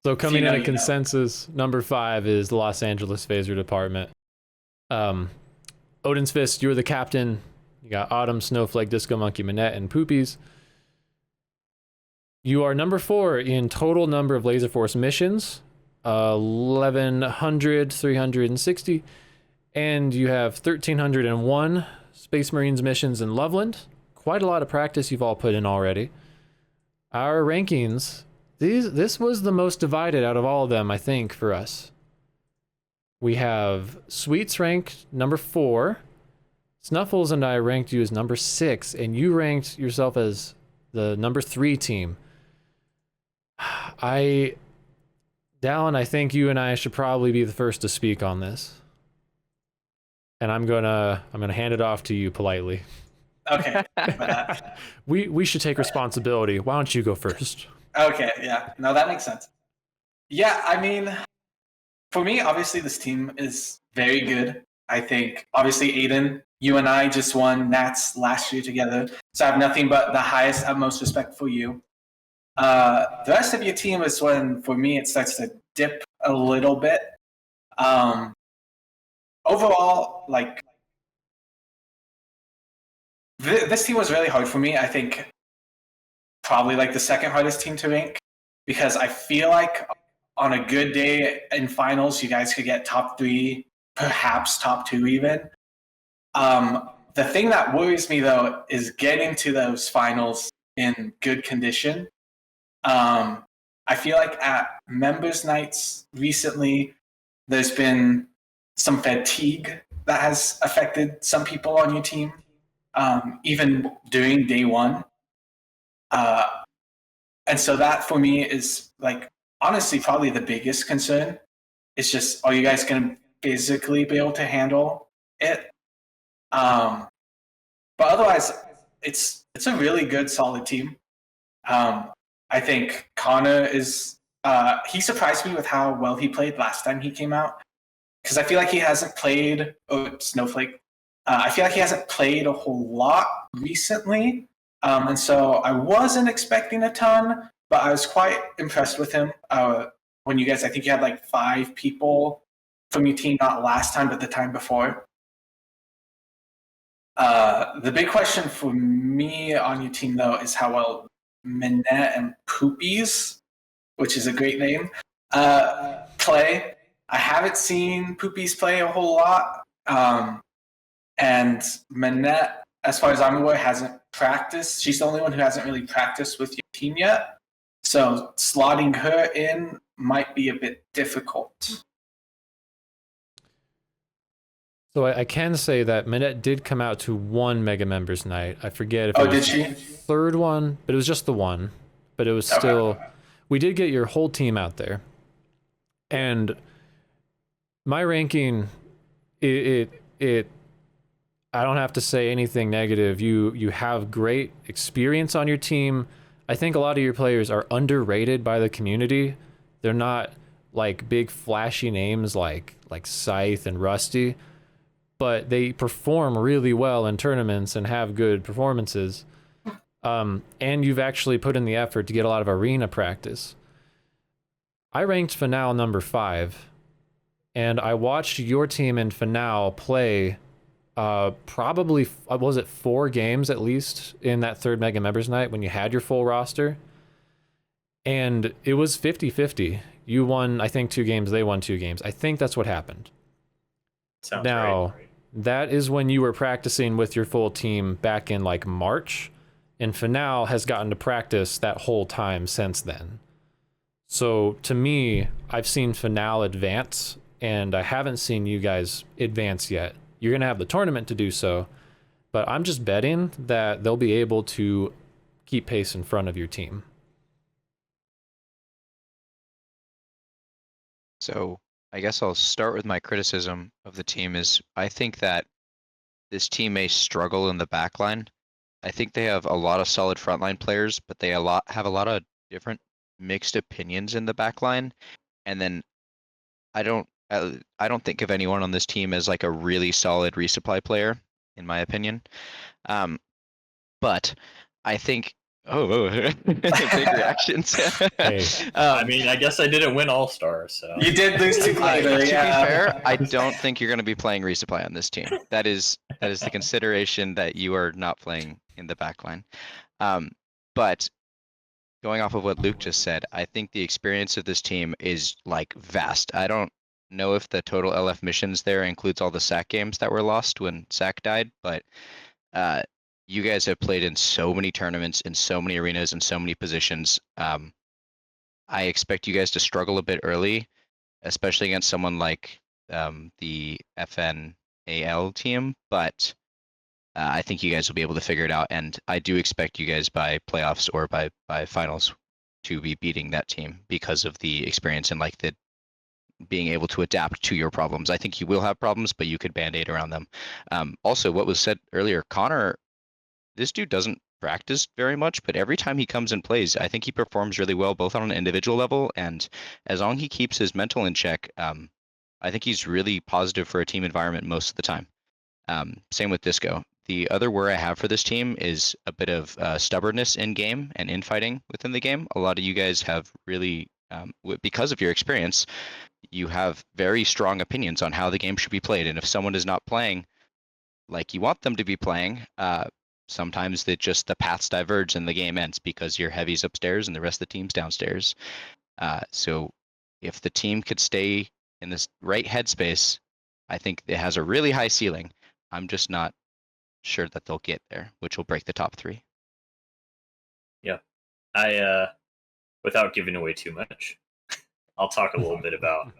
So If you coming know, in a you know. consensus, number 5 is the Los Angeles Phaser Department. Um, Odin's Fist, you're the captain. You got Autumn, Snowflake, Disco Monkey, Manette, and Poopies. You are number 4 in total number of Laserforce missions, 1,100, 360, and you have 1,301 Space Marines missions in Loveland. Quite a lot of practice you've all put in already. Our rankings, this was the most divided out of all of them, I think, for us. We have Sweets ranked number 4. Snuffles and I ranked you as number 6, and you ranked yourself as the number 3 team. Dallin, I think you and I should probably be the first to speak on this. And I'm gonna hand it off to you politely. Okay. We should take responsibility. Why don't you go first? Okay, yeah. No, that makes sense. Yeah, I mean, for me, obviously, this team is very good. I think, obviously, Aiden, you and I just won Nats last year together. So I have nothing but the highest, utmost respect for you. The rest of your team is when, for me, it starts to dip a little bit. Overall, like, this team was really hard for me. I think probably like the second hardest team to rank because I feel like on a good day in finals, you guys could get top 3, perhaps top 2 even. The thing that worries me though is getting to those finals in good condition. I feel like at members nights recently, there's been some fatigue that has affected some people on your team, even during day one. And so that for me is like honestly probably the biggest concern. It's just, are you guys going to physically be able to handle it? But otherwise, it's a really good, solid team. I think Connor is. He surprised me with how well he played last time he came out because I feel like he hasn't played. Oh, Snowflake. I feel like he hasn't played a whole lot recently. And so I wasn't expecting a ton, but I was quite impressed with him. When you guys, I think you had like 5 people from your team, not last time, but the time before. The big question for me on your team, though, is how well Minette and Poopies, which is a great name, play. I haven't seen Poopies play a whole lot. And Minette, as far as I'm aware, hasn't practiced. She's the only one who hasn't really practiced with your team yet. So slotting her in might be a bit difficult. So I can say that Minette did come out to 1 Mega Members night. I forget if Oh, it was did she? the 3rd one, but it was just the one. But it was still, Okay. We did get your whole team out there. And my ranking, I don't have to say anything negative. You have great experience on your team. I think a lot of your players are underrated by the community. They're not like big flashy names like Scythe and Rusty, but they perform really well in tournaments and have good performances. And you've actually put in the effort to get a lot of arena practice. I ranked Finale number 5, and I watched your team in Finale play probably, was it 4 games at least in that 3rd Mega Members night when you had your full roster? And it was 50-50. You won, I think, 2 games, they won 2 games. I think that's what happened. Sounds now, right. that is when you were practicing with your full team back in like March, and Finale has gotten to practice that whole time since then. So to me, I've seen Finale advance, and I haven't seen you guys advance yet. You're going to have the tournament to do so, but I'm just betting that they'll be able to keep pace in front of your team. So I guess I'll start with my criticism of the team is I think that this team may struggle in the back line. I think they have a lot of solid frontline players, but they have a lot of different mixed opinions in the back line. And then I don't think of anyone on this team as like a really solid resupply player, in my opinion. But I think Oh, big reactions. Hey. I mean, I guess I didn't win All Star, so. You did lose to Glader, to yeah. be fair, I don't think you're going to be playing resupply on this team. That is the consideration that you are not playing in the backline. But going off of what Luke just said, I think the experience of this team is like vast. I don't know if the total LF missions there includes all the SAC games that were lost when SAC died, but you guys have played in so many tournaments, in so many arenas, in so many positions. I expect you guys to struggle a bit early, especially against someone like the FNAL team, but I think you guys will be able to figure it out, and I do expect you guys by playoffs or by finals to be beating that team because of the experience and like the being able to adapt to your problems. I think you will have problems, but you could band-aid around them. Also, what was said earlier, Connor, this dude doesn't practice very much, but every time he comes and plays, I think he performs really well, both on an individual level and as long as he keeps his mental in check. I think he's really positive for a team environment most of the time. Same with Disco. The other word I have for this team is a bit of stubbornness in game and infighting within the game. A lot of you guys have really, because of your experience, you have very strong opinions on how the game should be played. And if someone is not playing like you want them to be playing, sometimes the paths diverge and the game ends because your heavy's upstairs and the rest of the team's downstairs. So if the team could stay in this right headspace, I think it has a really high ceiling. I'm just not sure that they'll get there, which will break the top 3. Yeah. Without giving away too much, I'll talk a little bit about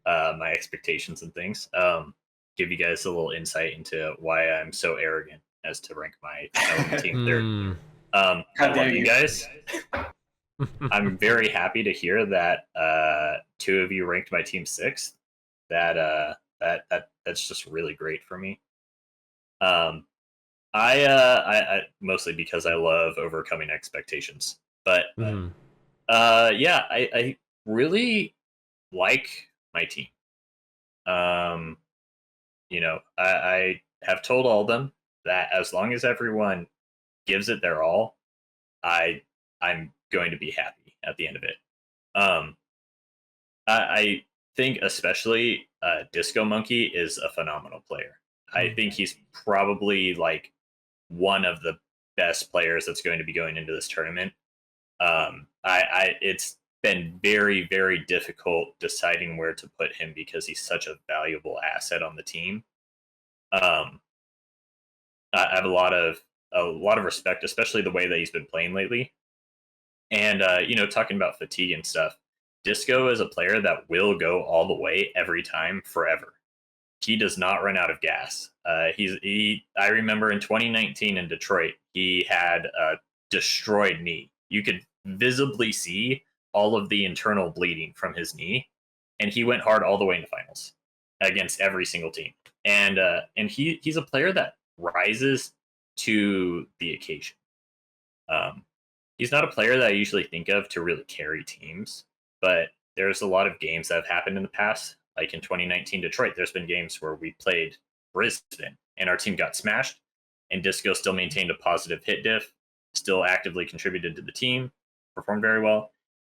my expectations and things. Give you guys a little insight into why I'm so arrogant as to rank my own team third. I love you guys. I'm very happy to hear that 2 of you ranked my team 6th. That's just really great for me. I mostly because I love overcoming expectations, but yeah, I really like my team. I have told all of them that as long as everyone gives it their all, I'm going to be happy at the end of it. I think especially Disco Monkey is a phenomenal player. I think he's probably like one of the best players that's going to be going into this tournament. It's been very, very difficult deciding where to put him because he's such a valuable asset on the team. I have a lot of respect, especially the way that he's been playing lately. And talking about fatigue and stuff, Disco is a player that will go all the way every time, forever. He does not run out of gas. I remember in 2019 in Detroit, he had a destroyed knee. You could visibly see all of the internal bleeding from his knee, and he went hard all the way into finals against every single team. And he's a player that rises to the occasion. He's not a player that I usually think of to really carry teams, but there's a lot of games that have happened in the past. Like in 2019 Detroit, there's been games where we played Brisbane and our team got smashed, and Disco still maintained a positive hit diff, still actively contributed to the team, performed very well.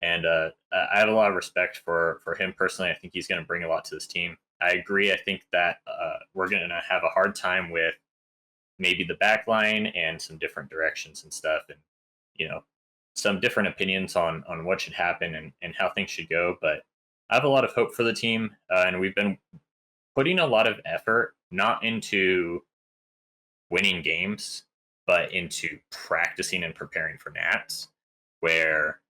And I have a lot of respect for him personally. I think he's going to bring a lot to this team. I agree. I think that we're going to have a hard time with maybe the back line and some different directions and stuff. And, some different opinions on what should happen and how things should go. But I have a lot of hope for the team. And we've been putting a lot of effort, not into winning games, but into practicing and preparing for Nats, where,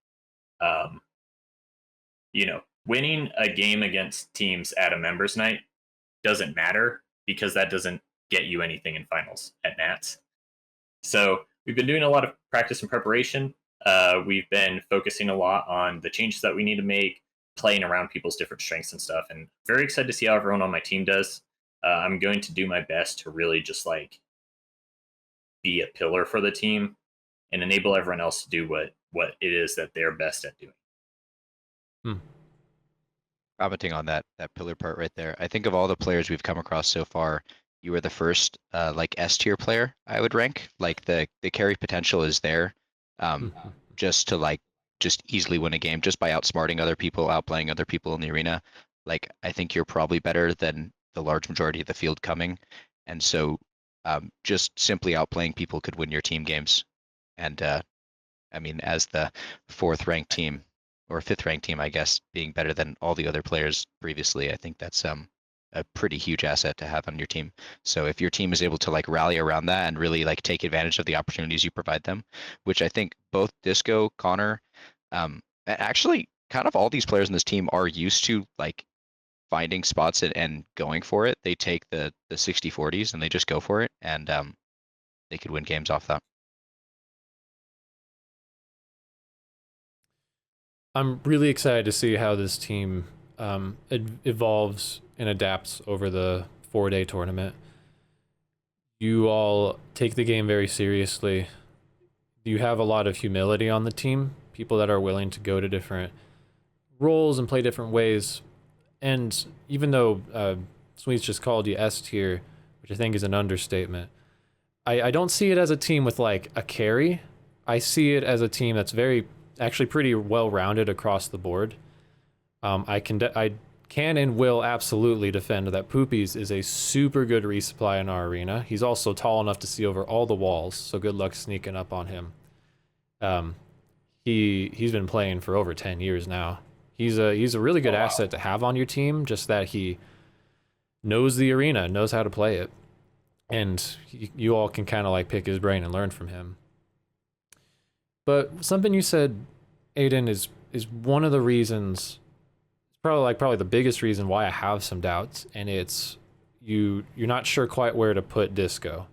winning a game against teams at a members night doesn't matter because that doesn't get you anything in finals at Nats. So we've been doing a lot of practice and preparation. We've been focusing a lot on the changes that we need to make, playing around people's different strengths and stuff, and very excited to see how everyone on my team does. I'm going to do my best to really just be a pillar for the team and enable everyone else to do what it is that they're best at doing. Commenting on that pillar part right there, I think of all the players we've come across so far, you were the first S tier player I would rank. Like the carry potential is there. just to like just easily win a game just by outsmarting other people, outplaying other people in the arena. Like I think you're probably better than the large majority of the field coming, and so just simply outplaying people could win your team games. And I mean, as the fourth ranked team or fifth ranked team, I guess, being better than all the other players previously, I think that's a pretty huge asset to have on your team. So if your team is able to like rally around that and really like take advantage of the opportunities you provide them, which I think both Disco, Connor, actually kind of all these players in this team are used to like finding spots and going for it. They take the 60-40s and they just go for it, and they could win games off that. I'm really excited to see how this team evolves and adapts over the 4-day tournament. You all take the game very seriously. You have a lot of humility on the team, people that are willing to go to different roles and play different ways. And even though Sweets just called you S tier, which I think is an understatement, I don't see it as a team with like a carry. I see it as a team that's actually pretty well rounded across the board. I can and will absolutely defend that Poopies is a super good resupply in our arena. He's also tall enough to see over all the walls, so good luck sneaking up on him. He's been playing for over 10 years now. He's a really good asset to have on your team, just that he knows the arena, knows how to play it. And you all can kind of like pick his brain and learn from him. But something you said, Aiden, is one of the reasons, probably the biggest reason why I have some doubts, and it's you're not sure quite where to put Disco.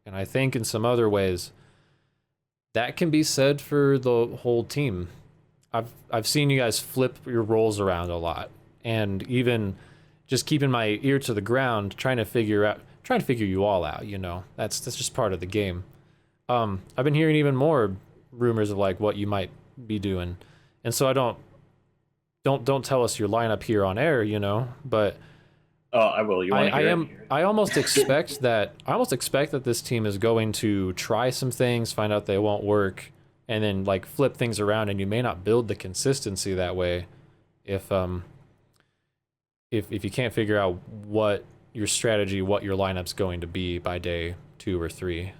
And I think in some other ways that can be said for the whole team. I've seen you guys flip your roles around a lot, and even just keeping my ear to the ground, trying to figure you all out, you know. That's just part of the game. I've been hearing even more rumors of like what you might be doing, and so I don't tell us your lineup here on air, you know, but I will. You want to hear it? I almost expect that this team is going to try some things, find out they won't work, and then like flip things around, and you may not build the consistency that way if you can't figure out what your strategy, what your lineup's going to be by day 2 or 3.